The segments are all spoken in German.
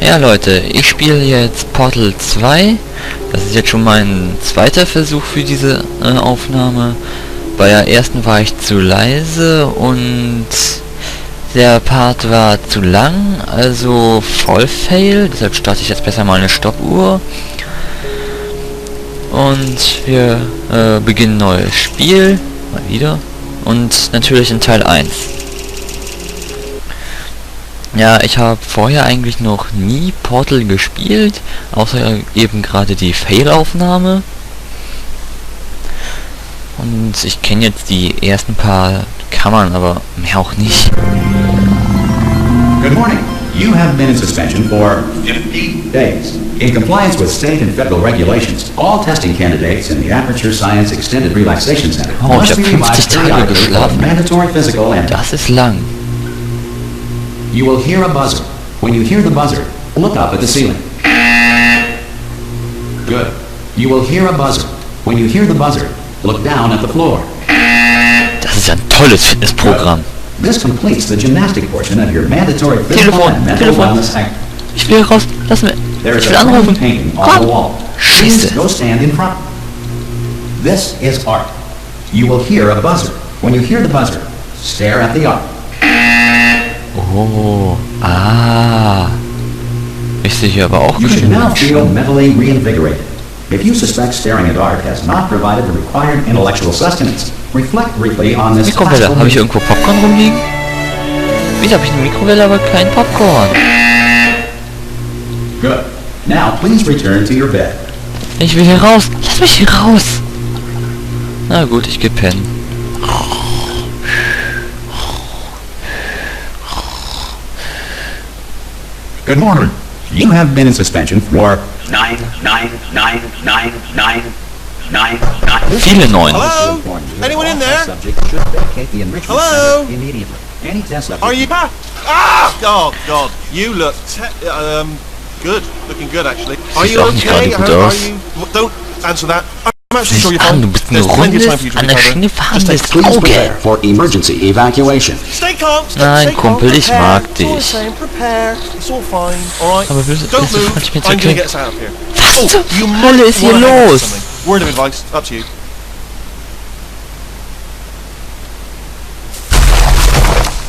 Ja Leute, ich spiele jetzt Portal 2. Das ist jetzt schon mein zweiter Versuch für diese Aufnahme. Bei der ersten war ich zu leise und der Part war zu lang, also voll fail. Deshalb starte ich jetzt besser mal eine Stoppuhr. Und wir beginnen ein neues Spiel, mal wieder. Und natürlich in Teil 1. Ja, ich habe vorher eigentlich noch nie Portal gespielt, außer eben gerade die Fail-Aufnahme. Und ich kenne jetzt die ersten paar Kammern, aber mehr auch nicht. Good morning. You have been in suspension for 50 days. In compliance with state and federal regulations, all testing candidates in the Aperture Science Extended Relaxation Center Ich habe 50 Tage geschlafen. Mandatory physical and Das ist lang. You will hear a buzzer. When you hear the buzzer, look up at the ceiling. Good. You will hear a buzzer. When you hear the buzzer, look down at the floor. Das ist ein tolles Fitnessprogramm. This completes the gymnastic portion of your mandatory physical and mental wellness act. Ich will raus. Lass mir. There is Ich will a anrufen. painting on the wall. Please Scheiße. go stand in front. This is art. You will hear a buzzer. When you hear the buzzer, stare at the art. Oh. Ah. Ich sehe hier aber auch You should now bestimmt. feel mentally reinvigorated. If you suspect staring at art has not provided the required intellectual sustenance, reflect briefly on this Mikrowelle. classical Habe ich irgendwo Popcorn rumliegen? Wieso habe ich eine Mikrowelle, aber kein Popcorn? Good. Now please return to your bed. Ich will hier raus. Lass mich hier raus. Na gut, ich geh pennen. Good morning. You have been in suspension for 9. Viele Neun. Hello? Anyone in there? Hello? Are you? Ah! Oh God! You look good. Looking good, actually. Are you Siehst auch nicht okay? gerade gut Are aus. you? Don't answer that. I'm actually sure you're An, fine. du bist ein There's plenty of time for you rundes, to an der recover. Schiene Just fahrendes take Please Auge. prepare for emergency evacuation. Stay calm. Nein, stay calm. Kumpel, ich Prepare. mag It's all the dich. same. Prepare. It's all fine. All right. Aber willst Don't du move. freundlich mit I'm okay? gonna get us out of here. Was zur You Hölle might ist hier wanna hang up los? something. Word of advice. Up to you.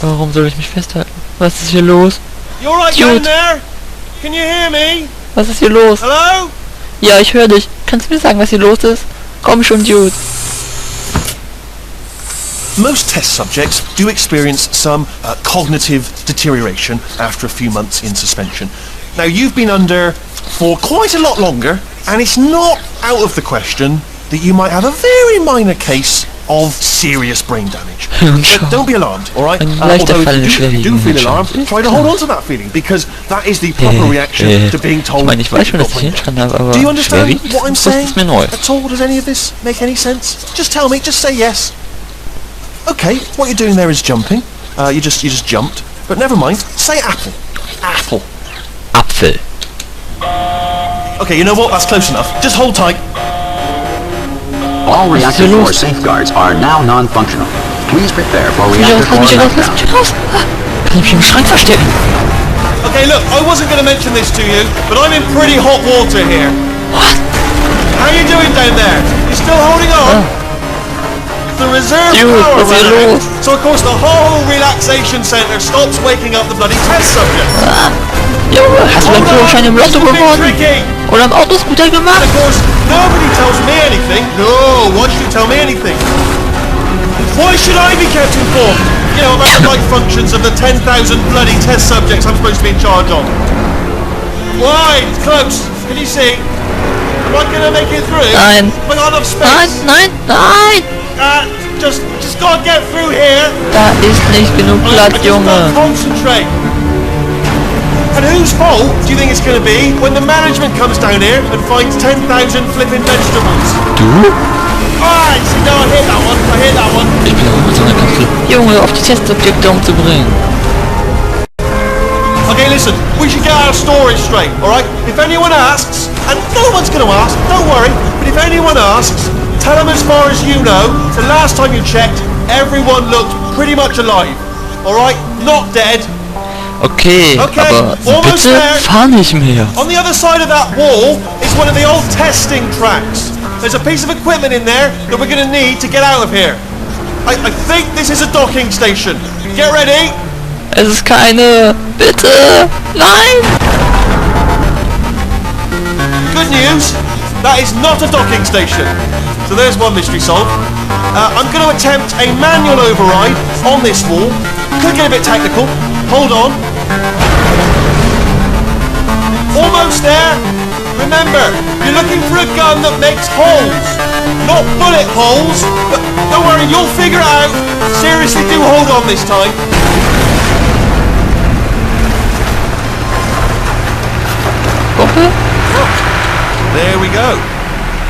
Warum soll ich mich festhalten? Was ist hier los? You all right Dude. down there? Can you hear me? Was ist hier los? Hello? Ja, ich höre dich. Kannst du mir sagen, was hier los ist? Komm schon, Dude. Most test subjects do experience some cognitive deterioration after a few months in suspension. Now, you've been under for quite a lot longer, and it's not out of the question that you might have a very minor case of serious brain damage. But don't be alarmed, all right? Ein leichter Although Fall in if you do feel Schwerhöhen. alarmed, try to hold on to that feeling, because that is the proper reaction to being Ich told meine, ich weiß schon, you've dass got ich brain hinschreiben habe, aber Do you understand schwerwiegend? what I'm Das saying? ist mir neu. At all? Does any of this make any sense? Just tell me. Just say yes. Okay. What you're doing there is jumping. You just jumped. But never mind. Say apple. Apple. Apfel. Okay. You know what? That's close enough. Just hold tight. All reactor los? core safeguards are now non-functional. Please prepare for Lass reactor mich core raus, lass lockdown. mich raus. Ah, kann ich mich im Schrank verstecken? Okay. Look, I wasn't going to mention this to you, but I'm in pretty hot water here. What? How you doing down there? You still holding on? The reserve Dude, power was hier ran out. los? So of course the whole relaxation center stops waking up the bloody test subjects. Junge, hast du deinen Führerschein im Lotto This is a bit gewonnen? tricky. Oder im Autoscooter gemacht? And of course, nobody tells me anything. No, why should you tell me anything? Why should I be kept informed? You know, about the right functions of the 10,000 bloody test subjects I'm supposed to be in charge of. Why? It's close. Can you see? Am I gonna make it through? Nein. Have I got enough Nein, space? nein, nein! Just gotta get through here. Da ist nicht genug I Platz, just Junge. gotta concentrate. And whose fault do you think it's going to be when the management comes down here and finds 10,000 flipping vegetables? Du? Alright, see, no, I hit that one. I hit that one. Ich bin auch mit so einer Kapsel. Junge, auf die Testsubjekte umzubringen. Okay, listen, we should get our story straight, alright? If anyone asks, and no one's going to ask, don't worry, but if anyone asks, tell them as far as you know, the last time you checked, everyone looked pretty much alive, alright? Not dead. Okay, aber bitte fahr nicht mehr. On the other side of that wall is one of the old testing tracks. There's a piece of equipment in there that we're going to need to get out of here. I think this is a docking station. Get ready. Es ist keine. Bitte. Nein. Good news. That is not a docking station. So there's one mystery solved. I'm going to attempt a manual override on this wall. Could get a bit technical. Hold on. Almost there. Remember, you're looking for a gun that makes holes. Not bullet holes. But don't worry, you'll figure it out. Seriously, do hold on this time. There we go.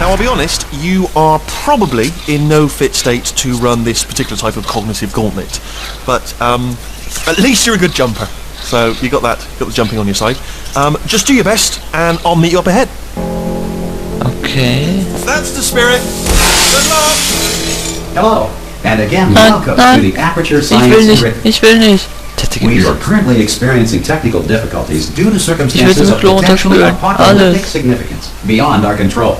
Now, I'll be honest, you are probably in no fit state to run this particular type of cognitive gauntlet. But at least you're a good jumper. So you got the jumping on your side. Just do your best, and I'll meet you up ahead. Okay. That's the spirit. Good luck. Hello, and again, welcome to the Aperture Science curriculum. Ich will nicht. We are currently experiencing technical difficulties due to circumstances of potential apocalyptic significance beyond our control.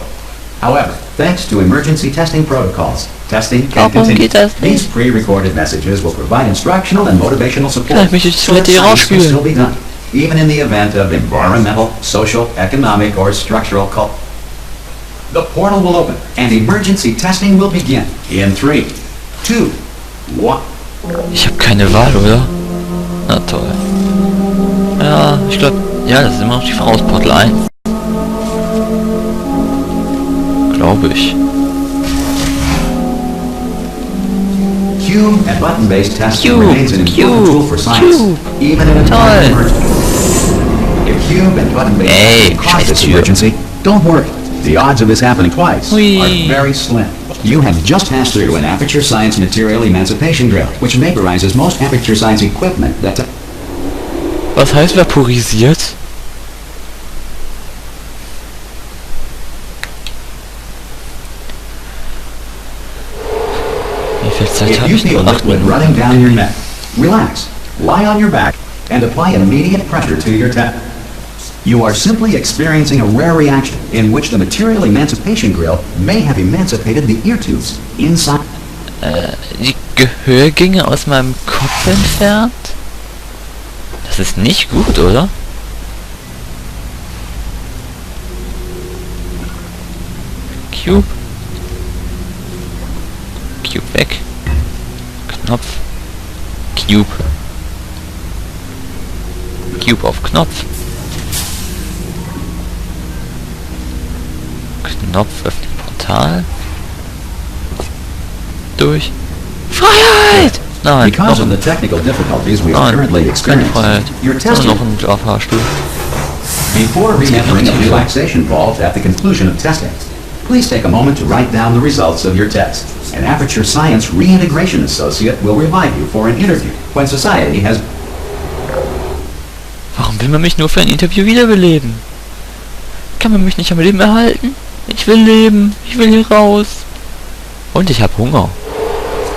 However, thanks to emergency testing protocols, testing can continue. These pre-recorded messages will provide instructional and motivational support so that science can still be done, even in the event of environmental, social, economic, or structural collapse. The portal will open, and emergency testing will begin in 3, 2, 1. Ich habe keine Wahl, oder? Na toll. Ja, ich glaube, ja, das ist immer noch die Frau aus Portal 1. Glaube ich. Cube and button-based testing remains an important tool for science, even in a time of emergency. If cube and button-based testing cause this emergency, don't worry. The odds of this happening twice are very slim. You have just passed through an Aperture Science material emancipation drill, which vaporizes most Aperture Science equipment that... Was heißt vaporisiert? Wie viel Zeit habe ich noch? 8 Minuten. Running down your neck. Relax, lie on your back, and apply immediate pressure to your tap. You are simply experiencing a rare reaction in which the material emancipation grill may have emancipated the ear tubes inside. Die Gehörgänge aus meinem Kopf entfernt? Das ist nicht gut, oder? Cube. Cube weg. Knopf. Cube. Cube auf Knopf. Knopf öffnet Portal. Durch. Freiheit! Nein, because of the technical difficulties we are currently experiencing, your testing noch ein Fahrstuhl. Before re-entering a relaxation vault at the conclusion of testing, please take a moment to write down the results of your test. An Aperture Science Reintegration Associate will revive you for an interview when society has... Warum will man mich nur für ein Interview wiederbeleben? Kann man mich nicht am Leben erhalten? Ich will leben. Ich will hier raus. Und ich habe Hunger.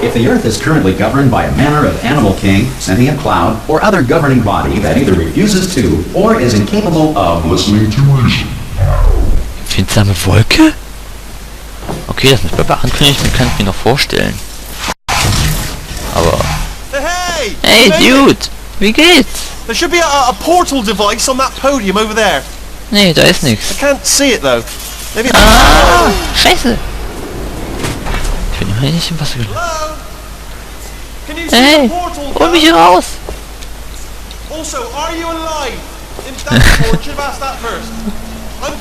If the Earth is currently governed by a manner of animal king, sentient cloud, or other governing body that either refuses to or is incapable of listening to reason. Empfindsame Wolke? Okay, das mit Baba ankündigen, kann ich mir noch vorstellen. Aber... Hey, Dude! Wie geht's? There should be a portal device on that podium over there. Nee, da ist nichts. I can't see it though. Maybe Scheiße! Ich bin hier nicht im Wasser gelandet. Hey, hol mich hier raus! Also, are you alive? That's important. Should have asked that first.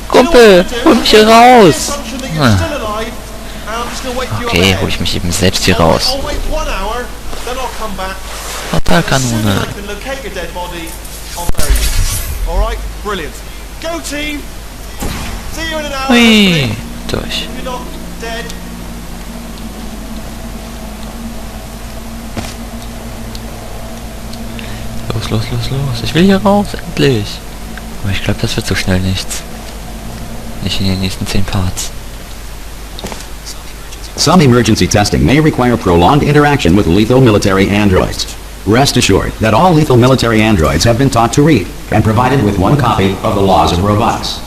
Kumpel, hol mich hier raus! Okay, hol ich mich eben selbst hier raus. Portalkanone. Hui, durch. Los. Ich will hier raus, endlich. Aber ich glaube, das wird so schnell nichts. Nicht in den nächsten 10 Parts. Some emergency testing may require prolonged interaction with lethal military androids. Rest assured that all lethal military androids have been taught to read and provided with one copy of the laws of robotics.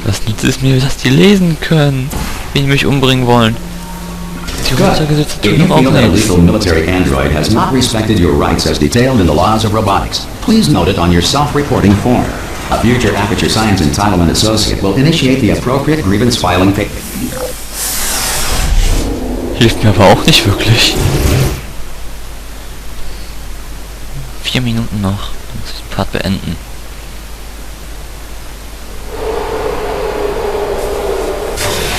Was nützt es mir, dass die lesen können, wenn die mich umbringen wollen? Die Runtergesetzte If tun you doch auch feel that a nichts. lethal military android has not respected your rights as detailed in the laws of robotics, please note it on your self-reporting form. A future Aperture Science Entitlement Associate will initiate the appropriate grievance filing paper. Hilft mir aber auch nicht wirklich. 4 Minuten noch, dann muss ich den Part beenden.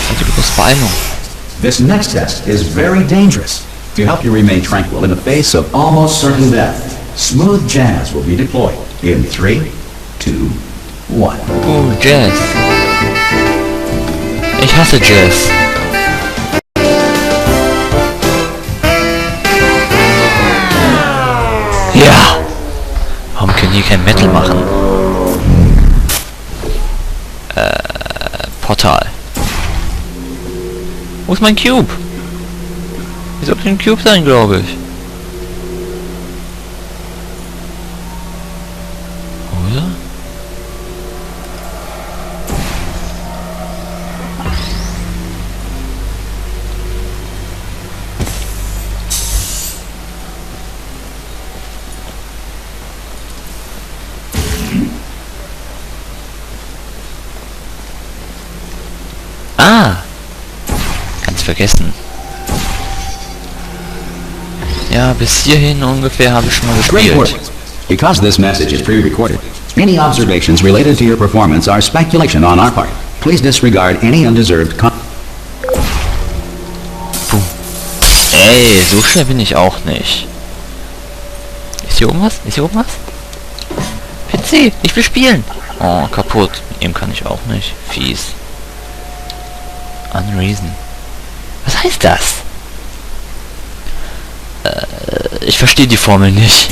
Also du brauchst Beeilung. This next test is very dangerous. To help you remain tranquil in the face of almost certain death, smooth jazz will be deployed in 3, 2, 1. Oh, Jazz. Ich hasse Jazz. Ja! Warum können die kein Metal machen? Portal. Wo ist mein Cube? Hier sollte ein Cube sein, glaube ich. Oder? Ah! Ganz vergessen. Ja, bis hierhin ungefähr habe ich schon mal Great work. gespielt. Because this message is pre-recorded, any observations related to your performance are speculation on our part. Please disregard any undeserved Puh. Ey, so schnell bin ich auch nicht. Ist hier oben was? Ist hier oben was? PC, ich will spielen. Oh, kaputt. Mit ihm kann ich auch nicht. Fies. Unreason. Was heißt das? Ich verstehe die Formel nicht.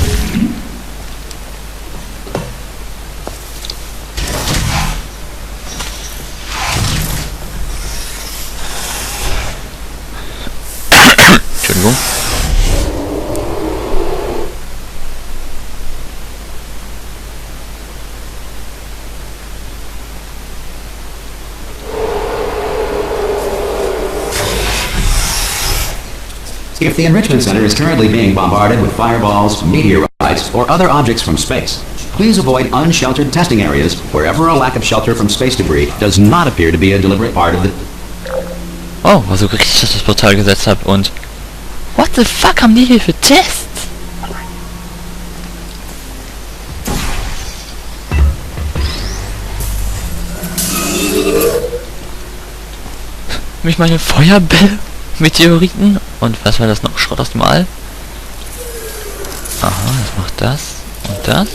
Entschuldigung. If the Enrichment Center is currently being bombarded with fireballs, meteorites, or other objects from space, please avoid unsheltered testing areas wherever a lack of shelter from space debris does not appear to be a deliberate part of the... Oh, war so richtig, dass ich das Portal gesetzt habe und... What the fuck haben die hier für Tests? Mich meine Feuerbälle, Meteoriten und was war das noch? Schrott aus dem All? Aha, das macht das und das.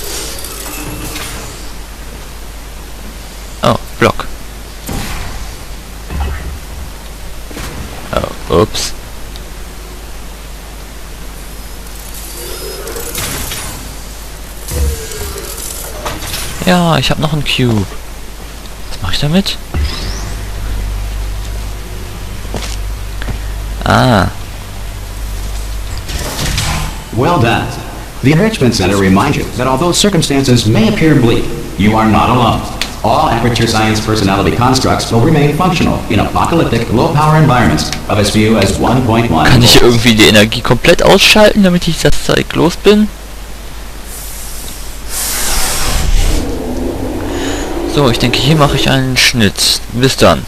Oh, Block. Oh, ups. Ja, ich habe noch einen Cube. Was mache ich damit? Ah. Well done. The Enrichment Center reminds you that although circumstances may appear bleak, you are not alone. All Aperture Science personality constructs will remain functional in apocalyptic, low-power environments of as few as 1.1. Kann ich irgendwie die Energie komplett ausschalten, damit ich das Zeug los bin? So, ich denke, hier mache ich einen Schnitt. Bis dann.